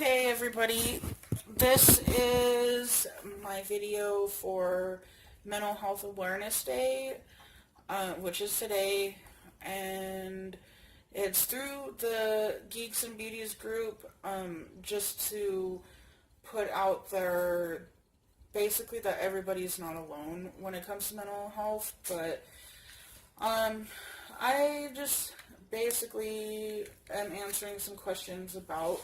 Okay, everybody, this is my video for Mental Health Awareness Day, which is today, and it's through the Geeks and Beauties group, just to put out there, basically, that everybody's not alone when it comes to mental health, but, I just basically am answering some questions about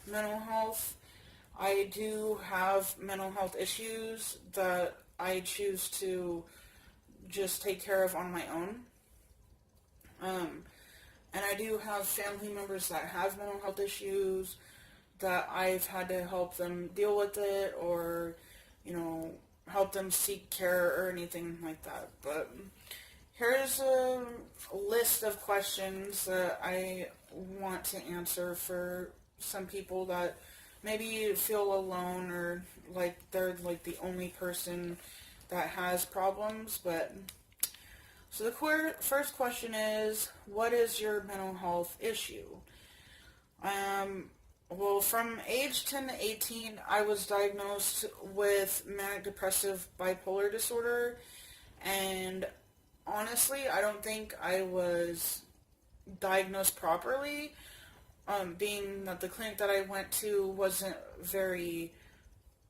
mental health. I do have mental health issues that I choose to just take care of on my own. And I do have family members that have mental health issues that I've had to help them deal with it or, help them seek care or anything like that. But here's a list of questions that I want to answer for some people that maybe feel alone or like they're like the only person that has problems. But so the first question is, what is your mental health issue? Well, from age 10 to 18, I was diagnosed with manic depressive bipolar disorder, and honestly, I don't think I was diagnosed properly, being that the clinic that I went to wasn't very,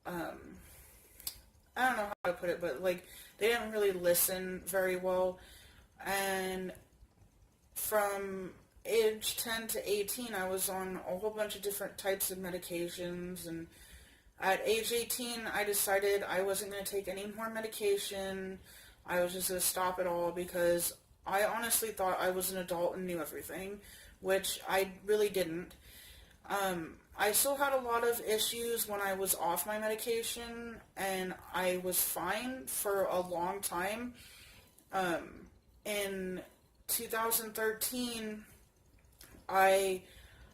I don't know how to put it, but like, they didn't really listen very well, and from age 10 to 18, I was on a whole bunch of different types of medications, and at age 18, I decided I wasn't going to take any more medication. I was just going to stop it all because I honestly thought I was an adult and knew everything, which I really didn't. I still had a lot of issues when I was off my medication, and I was fine for a long time. In 2013, I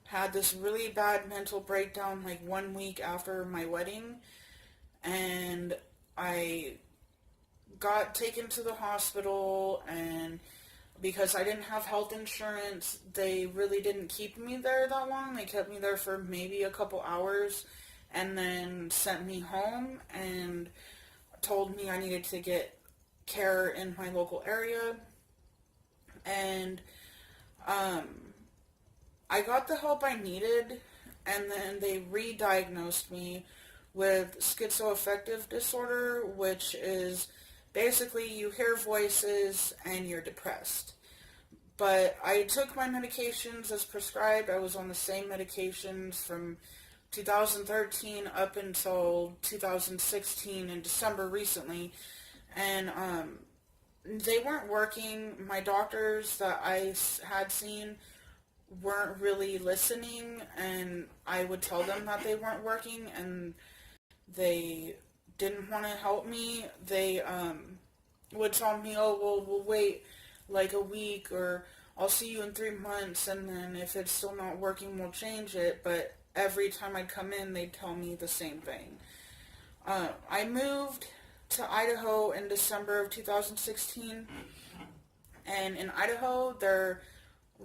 had this really bad mental breakdown like 1 week after my wedding, and I got taken to the hospital, and because I didn't have health insurance, they really didn't keep me there that long. They kept me there for maybe a couple hours and then sent me home and told me I needed to get care in my local area. And I got the help I needed, and then they re-diagnosed me with schizoaffective disorder, which is basically you hear voices and you're depressed. But I took my medications as prescribed. I was on the same medications from 2013 up until 2016 in December recently, and they weren't working. My doctors that I had seen weren't really listening, and I would tell them that they weren't working, and they didn't want to help me. They would tell me, oh, well, we'll wait like a week, or I'll see you in 3 months, and then if it's still not working, we'll change it. But every time I'd come in, they'd tell me the same thing. I moved to Idaho in December of 2016, and in Idaho, their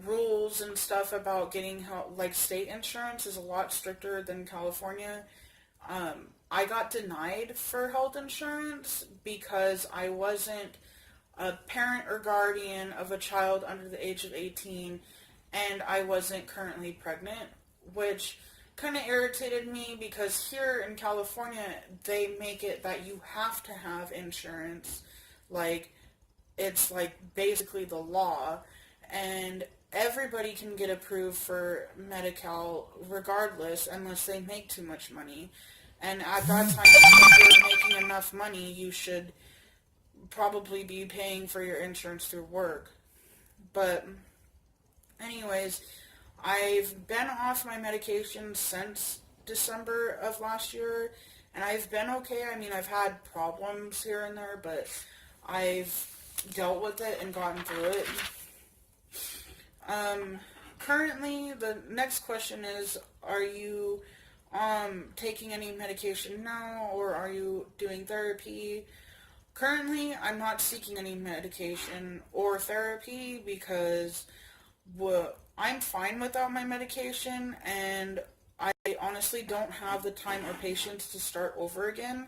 rules and stuff about getting help, like state insurance, is a lot stricter than California. I got denied for health insurance because I wasn't a parent or guardian of a child under the age of 18, and I wasn't currently pregnant, which kind of irritated me because here in California, they make it that you have to have insurance. Like, it's like basically the law, and everybody can get approved for Medi-Cal regardless unless they make too much money. And at that time, if you're making enough money, you should probably be paying for your insurance through work. But anyways, I've been off my medication since December of last year, and I've been okay. I mean, I've had problems here and there, but I've dealt with it and gotten through it. Currently, the next question is, are you taking any medication now, or are you doing therapy? Currently, I'm not seeking any medication or therapy because I'm fine without my medication, and I honestly don't have the time or patience to start over again.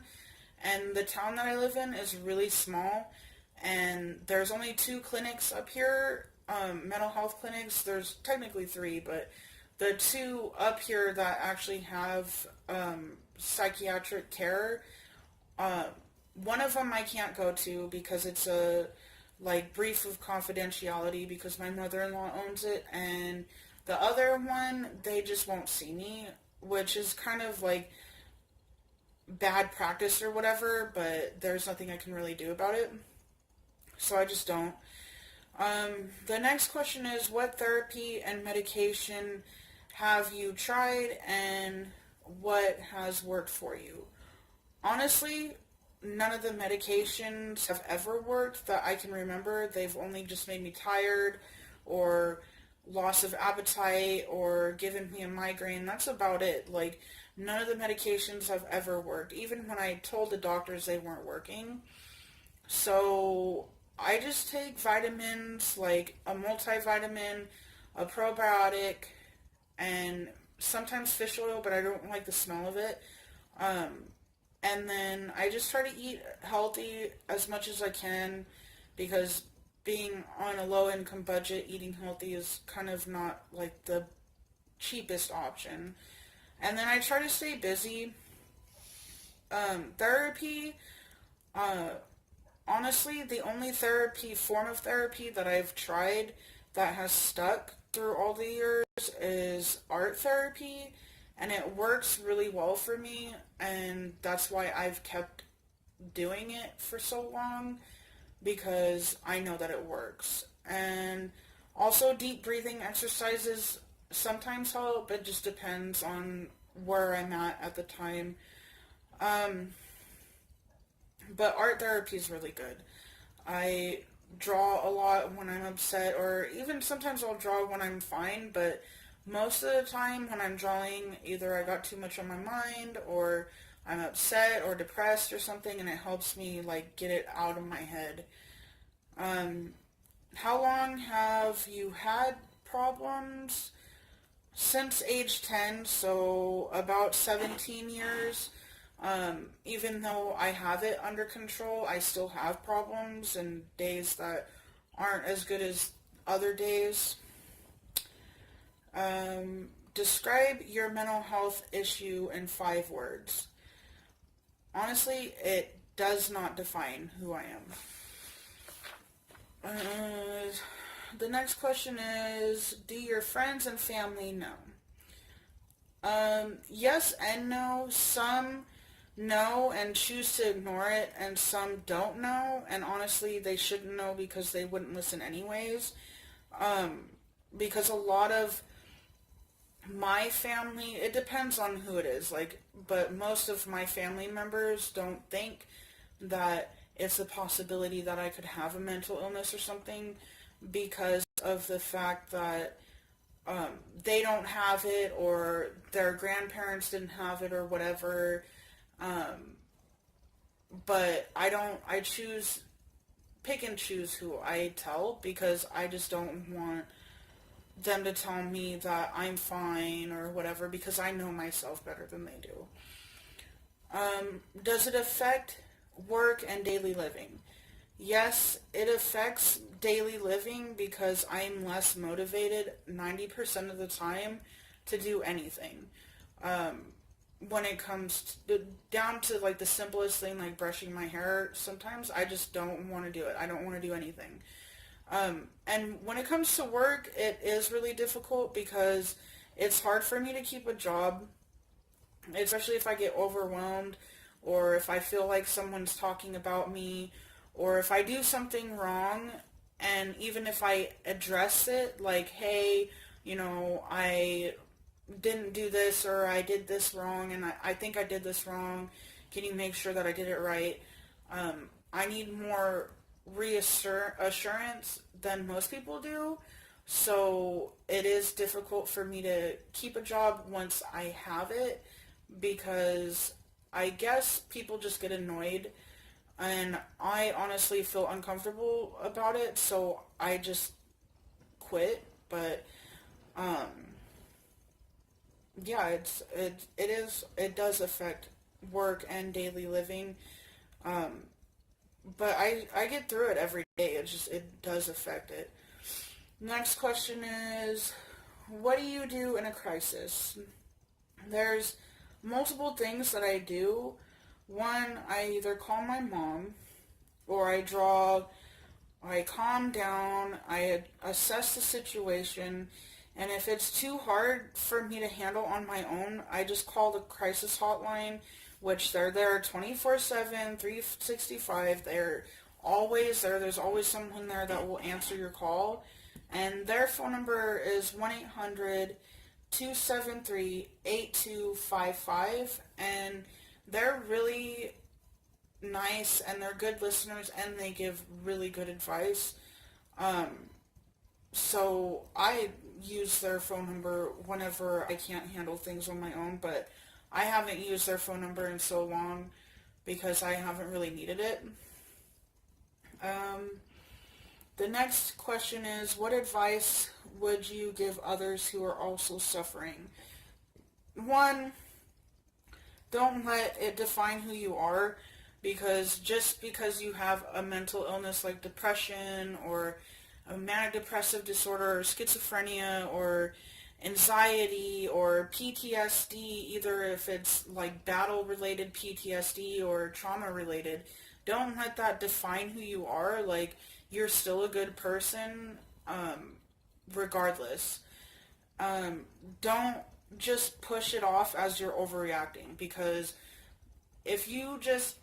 And the town that I live in is really small, and there's only two clinics up here, mental health clinics. There's technically three, but the two up here that actually have psychiatric care, uh, one of them I can't go to because it's a like brief of confidentiality because my mother-in-law owns it, and the other one they just won't see me, which is kind of like bad practice or whatever, but there's nothing I can really do about it. So I just don't. The next question is, what therapy and medication have you tried and what has worked for you? Honestly, none of the medications have ever worked that I can remember. They've only just made me tired or loss of appetite or given me a migraine. That's about it. Like, none of the medications have ever worked, even when I told the doctors they weren't working. So I just take vitamins, like a multivitamin, a probiotic, and sometimes fish oil, but I don't like the smell of it. Um, and then I just try to eat healthy as much as I can because being on a low income budget, eating healthy is kind of not like the cheapest option. And then I try to stay busy. Therapy, uh, honestly, the only form of therapy that I've tried that has stuck through all the years is art therapy, and it works really well for me, and that's why I've kept doing it for so long, because I know that it works. And also deep breathing exercises sometimes help. It just depends on where I'm at the time. Um, but art therapy is really good. I draw a lot when I'm upset, or even sometimes I'll draw when I'm fine, but most of the time when I'm drawing, either I got too much on my mind, or I'm upset or depressed or something, and it helps me like get it out of my head. Um, how long have you had problems? Since age 10, so about 17 years. Even though I have it under control, I still have problems and days that aren't as good as other days. Describe your mental health issue in 5 words. Honestly, it does not define who I am. The next question is, do your friends and family know? Yes and no. Some know and choose to ignore it, and some don't know, and honestly, they shouldn't know because they wouldn't listen anyways. Um, because a lot of my family, it depends on who it is, like, but most of my family members don't think that it's a possibility that I could have a mental illness or something because of the fact that they don't have it or their grandparents didn't have it or whatever. Um, but I choose, pick and choose who I tell because I just don't want them to tell me that I'm fine or whatever because I know myself better than they do. Does it affect work and daily living? Yes, it affects daily living because I'm less motivated 90% of the time to do anything. Um, when it comes down to like the simplest thing like brushing my hair, sometimes I just don't want to do it. I don't want to do anything. And when it comes to work, it is really difficult because it's hard for me to keep a job, especially if I get overwhelmed or if I feel like someone's talking about me or if I do something wrong, and even if I address it, like, hey, I didn't do this or I did this wrong and I think I did this wrong. Can you make sure that I did it right? I need more reassurance than most people do. So it is difficult for me to keep a job once I have it because I guess people just get annoyed and I honestly feel uncomfortable about it, so I just quit. But um, yeah, it does affect work and daily living. Um, but I get through it every day. It does affect it. Next question is, what do you do in a crisis? There's multiple things that I do. One, I either call my mom, or I calm down, I assess the situation, and if it's too hard for me to handle on my own, I just call the crisis hotline, which they're there 24/7, 365. They're always there. There's always someone there that will answer your call. And their phone number is 1-800-273-8255. And they're really nice and they're good listeners and they give really good advice. Um, so I use their phone number whenever I can't handle things on my own, but I haven't used their phone number in so long because I haven't really needed it. Um, the next question is, what advice would you give others who are also suffering? One, don't let it define who you are, because just because you have a mental illness like depression or a manic depressive disorder or schizophrenia or anxiety or PTSD, either if it's like battle related PTSD or trauma related, don't let that define who you are. Like, you're still a good person, regardless. Don't just push it off as you're overreacting, because if you just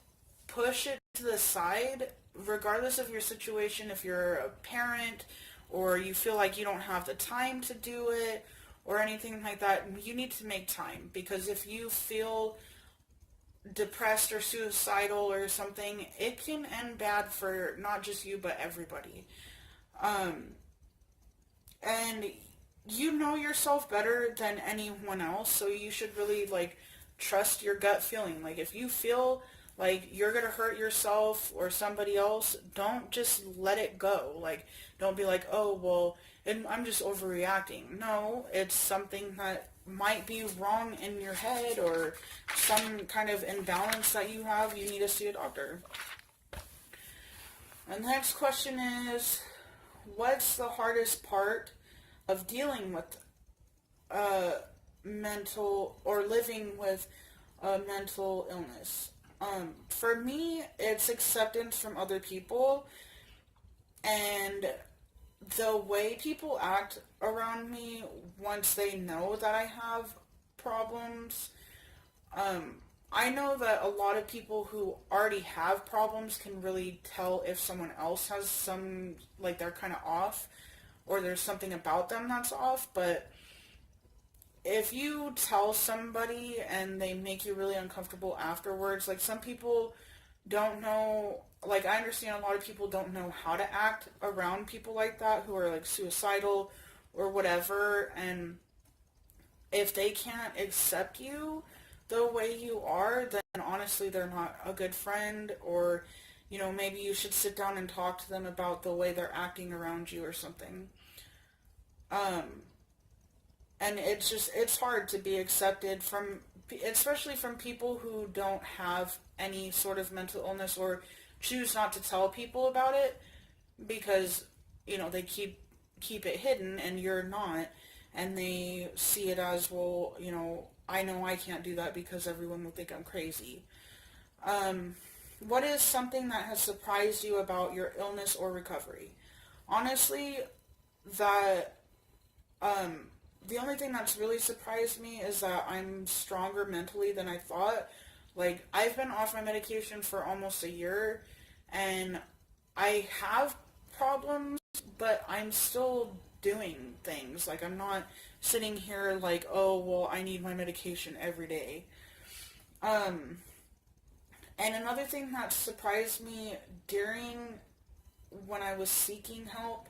push it to the side, regardless of your situation, if you're a parent or you feel like you don't have the time to do it or anything like that, you need to make time, because if you feel depressed or suicidal or something, it can end bad for not just you but everybody. Um, and you know yourself better than anyone else, so you should really like trust your gut feeling. Like, if you feel like you're gonna hurt yourself or somebody else, don't just let it go. Like, don't be like, oh well, and I'm just overreacting. No, it's something that might be wrong in your head or some kind of imbalance that you have. You need to see a doctor. And the next question is, what's the hardest part of dealing with uh, mental or living with a mental illness? For me, it's acceptance from other people and the way people act around me once they know that I have problems. Um, I know that a lot of people who already have problems can really tell if someone else has some, like, they're kind of off or there's something about them that's off, but if you tell somebody and they make you really uncomfortable afterwards, like, some people don't know, like, I understand a lot of people don't know how to act around people like that who are like suicidal or whatever, and if they can't accept you the way you are, then honestly they're not a good friend, or maybe you should sit down and talk to them about the way they're acting around you or something. Um, and it's hard to be accepted from, especially from people who don't have any sort of mental illness or choose not to tell people about it, because they keep it hidden and you're not, and they see it as, well, I know I can't do that because everyone will think I'm crazy. What is something that has surprised you about your illness or recovery? Honestly, that um, the only thing that's really surprised me is that I'm stronger mentally than I thought. Like, I've been off my medication for almost a year, and I have problems, but I'm still doing things. Like, I'm not sitting here like, oh, well, I need my medication every day. Um, and another thing that surprised me during when I was seeking help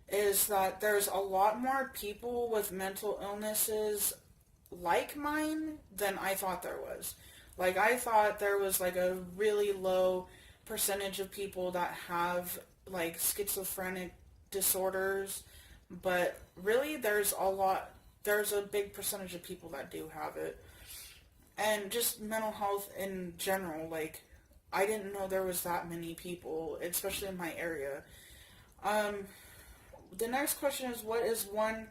is that there's a lot more people with mental illnesses like mine than I thought there was. Like, I thought there was like a really low percentage of people that have like schizophrenic disorders, but really there's a lot there's a big percentage of people that do have it. And just mental health in general, like, I didn't know there was that many people, especially in my area. The next question is, what is one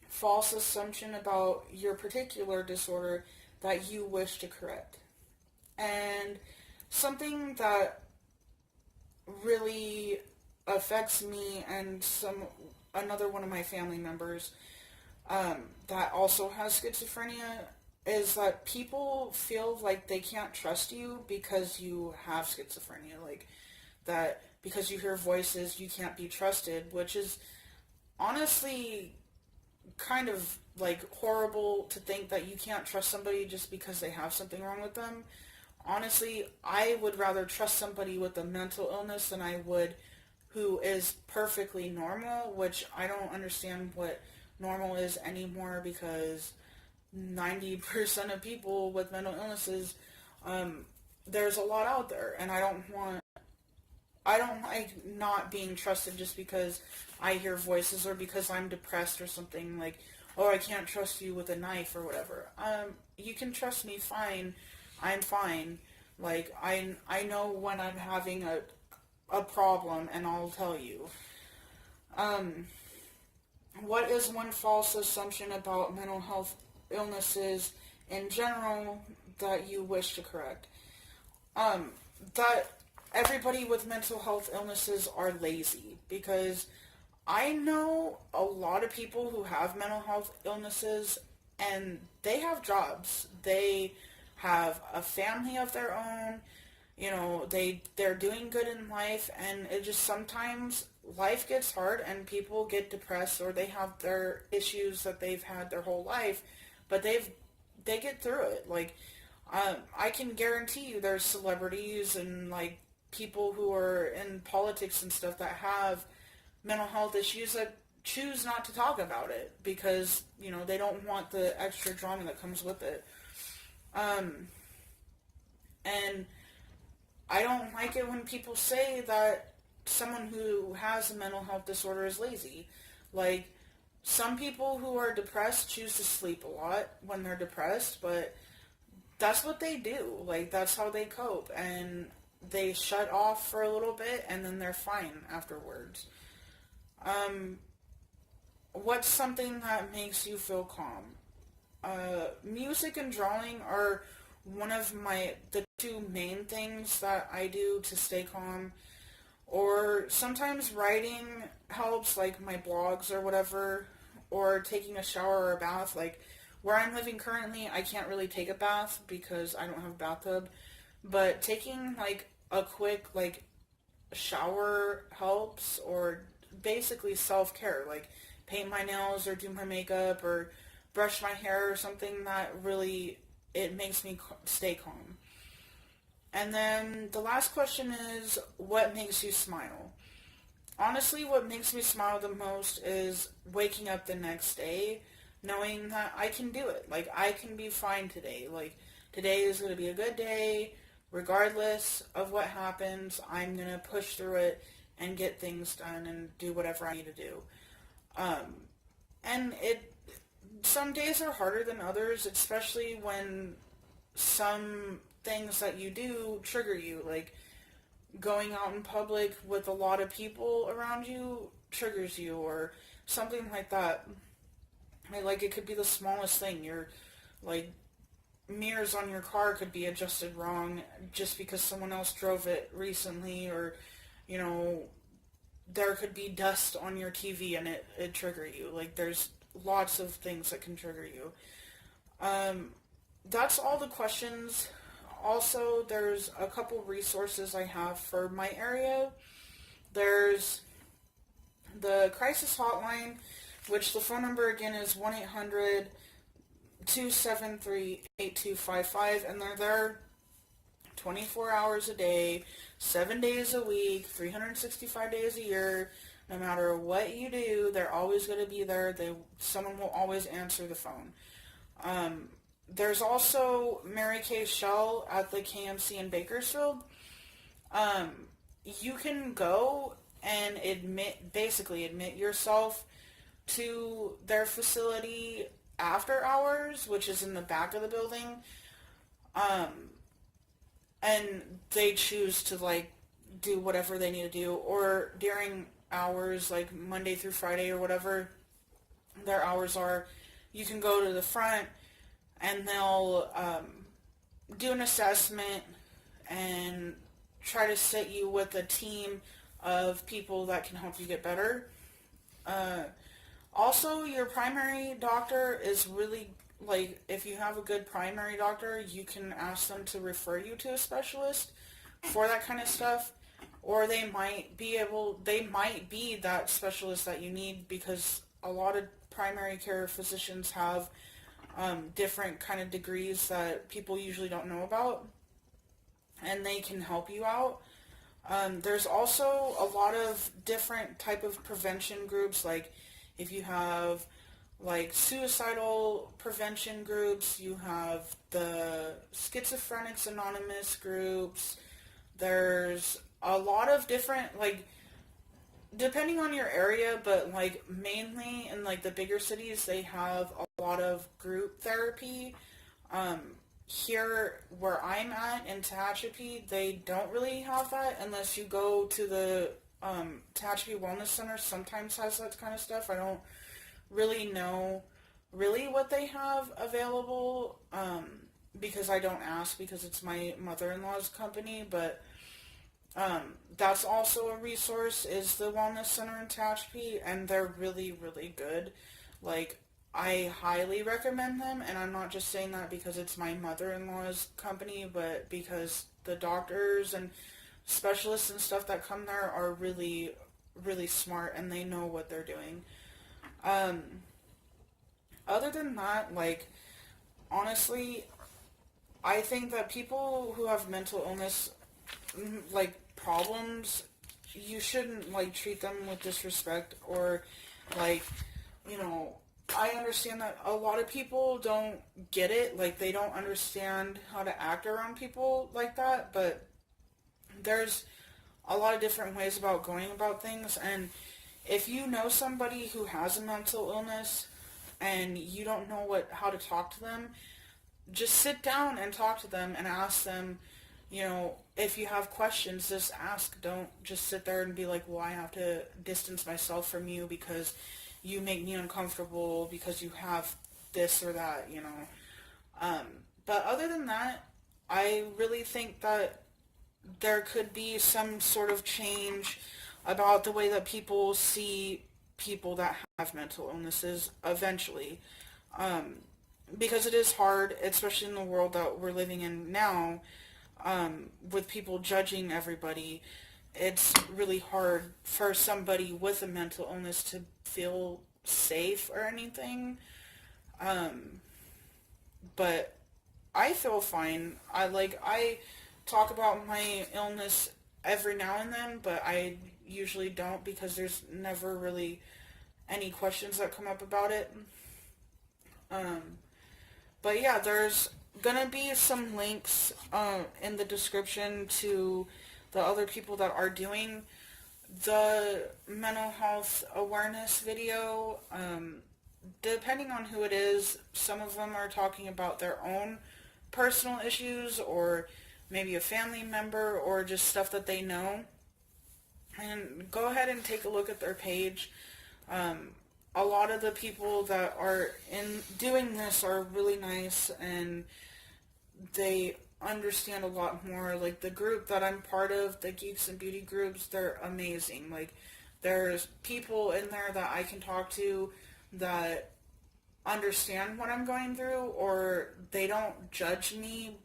false assumption about your particular disorder that you wish to correct? And something that really affects me and another one of my family members that also has schizophrenia is that people feel like they can't trust you because you have schizophrenia, like that because you hear voices you can't be trusted, which is honestly kind of like horrible to think that you can't trust somebody just because they have something wrong with them. Honestly, I would rather trust somebody with a mental illness than I would who is perfectly normal, which I don't understand what normal is anymore, because 90% of people with mental illnesses, there's a lot out there, and I don't like not being trusted just because I hear voices or because I'm depressed or something, like, oh, I can't trust you with a knife or whatever. You can trust me, fine. I'm fine. Like, I know when I'm having a problem, and I'll tell you. What is one false assumption about mental health illnesses in general that you wish to correct? That everybody with mental health illnesses are lazy, because I know a lot of people who have mental health illnesses and they have jobs. They have a family of their own. You know, they're doing good in life, and it just sometimes life gets hard and people get depressed, or they have their issues that they've had their whole life, but they get through it. Like, I can guarantee you there's celebrities and like people who are in politics and stuff that have mental health issues that choose not to talk about it because, you know, they don't want the extra drama that comes with it. And I don't like it when people say that someone who has a mental health disorder is lazy. Like, some people who are depressed choose to sleep a lot when they're depressed, but that's what they do. Like, that's how they cope, and they shut off for a little bit, and then they're fine afterwards. What's something that makes you feel calm? Music and drawing are one of the two main things that I do to stay calm. Or sometimes writing helps, like my blogs or whatever, or taking a shower or a bath. Like, where I'm living currently, I can't really take a bath because I don't have a bathtub, but taking like a quick like shower helps, or basically self-care, like paint my nails or do my makeup or brush my hair or something that really, it makes me stay calm. And then the last question is, what makes you smile? Honestly, what makes me smile the most is waking up the next day knowing that I can do it. Like, I can be fine today. Like, today is going to be a good day. Regardless of what happens, I'm going to push through it and get things done and do whatever I need to do. And some days are harder than others, especially when some things that you do trigger you, like going out in public with a lot of people around you triggers you, or something like that. Like, it could be the smallest thing. Your, like, mirrors on your car could be adjusted wrong just because someone else drove it recently, or, you know, there could be dust on your TV and it trigger you. Like, there's lots of things that can trigger you. That's all the questions. Also, there's a couple resources I have for my area. There's the crisis hotline, which the phone number again is 1-800-273-8255, and they're there 24 hours a day, 7 days a week, 365 days a year. No matter what you do, they're always going to be there. Someone will always answer the phone. There's also Mary Kay Shell at the Kmc in Bakersfield. You can go and basically admit yourself to their facility after hours, which is in the back of the building, and they choose to like do whatever they need to do, or during hours like Monday through Friday or whatever their hours are, you can go to the front and they'll do an assessment and try to set you with a team of people that can help you get better. Also, your primary doctor is really, like, if you have a good primary doctor, you can ask them to refer you to a specialist for that kind of stuff, or they might be that specialist that you need, because a lot of primary care physicians have different kind of degrees that people usually don't know about, and they can help you out. There's also a lot of different type of prevention groups, like if you have like suicidal prevention groups, you have the Schizophrenics Anonymous groups. There's a lot of different, like, depending on your area, but like mainly in like the bigger cities, they have a lot of group therapy. Here where I'm at in Tehachapi, they don't really have that unless you go to the Tehachapi Wellness Center. Sometimes has that kind of stuff. I don't really know what they have available, because I don't ask, because it's my mother-in-law's company, but that's also a resource, is the Wellness Center in Tehachapi, and they're really, really good. Like, I highly recommend them, and I'm not just saying that because it's my mother-in-law's company, but because the doctors and specialists and stuff that come there are really, really smart, and they know what they're doing. Other than that, like, honestly, I think that people who have mental illness, like, problems, you shouldn't, like, treat them with disrespect, or, like, you know, I understand that a lot of people don't get it, like, they don't understand how to act around people like that, but there's a lot of different ways about going about things, and if you know somebody who has a mental illness and you don't know how to talk to them, just sit down and talk to them and ask them, you know, if you have questions, just ask. Don't just sit there and be like, well, I have to distance myself from you because you make me uncomfortable because you have this or that, you know. But other than that, I really think that there could be some sort of change about the way that people see people that have mental illnesses eventually. Because it is hard, especially in the world that we're living in now, with people judging everybody. It's really hard for somebody with a mental illness to feel safe or anything. But I feel fine. I talk about my illness every now and then, but I usually don't, because there's never really any questions that come up about it. But yeah, there's gonna be some links in the description to the other people that are doing the mental health awareness video. Depending on who it is, some of them are talking about their own personal issues, or maybe a family member, or just stuff that they know. And go ahead and take a look at their page. A lot of the people that are doing this are really nice, and they understand a lot more. Like, the group that I'm part of, the Geeks and Beauty groups, they're amazing. Like, there's people in there that I can talk to that understand what I'm going through, or they don't judge me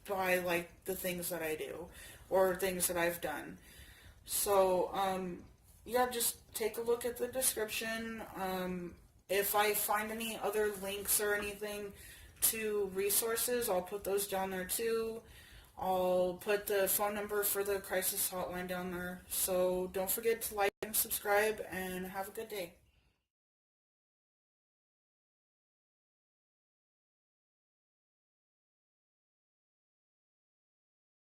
by, like, the things that I do or things that I've done. So, yeah, just take a look at the description. If I find any other links or anything to resources, I'll put those down there too. I'll put the phone number for the crisis hotline down there. So don't forget to like and subscribe, and have a good day.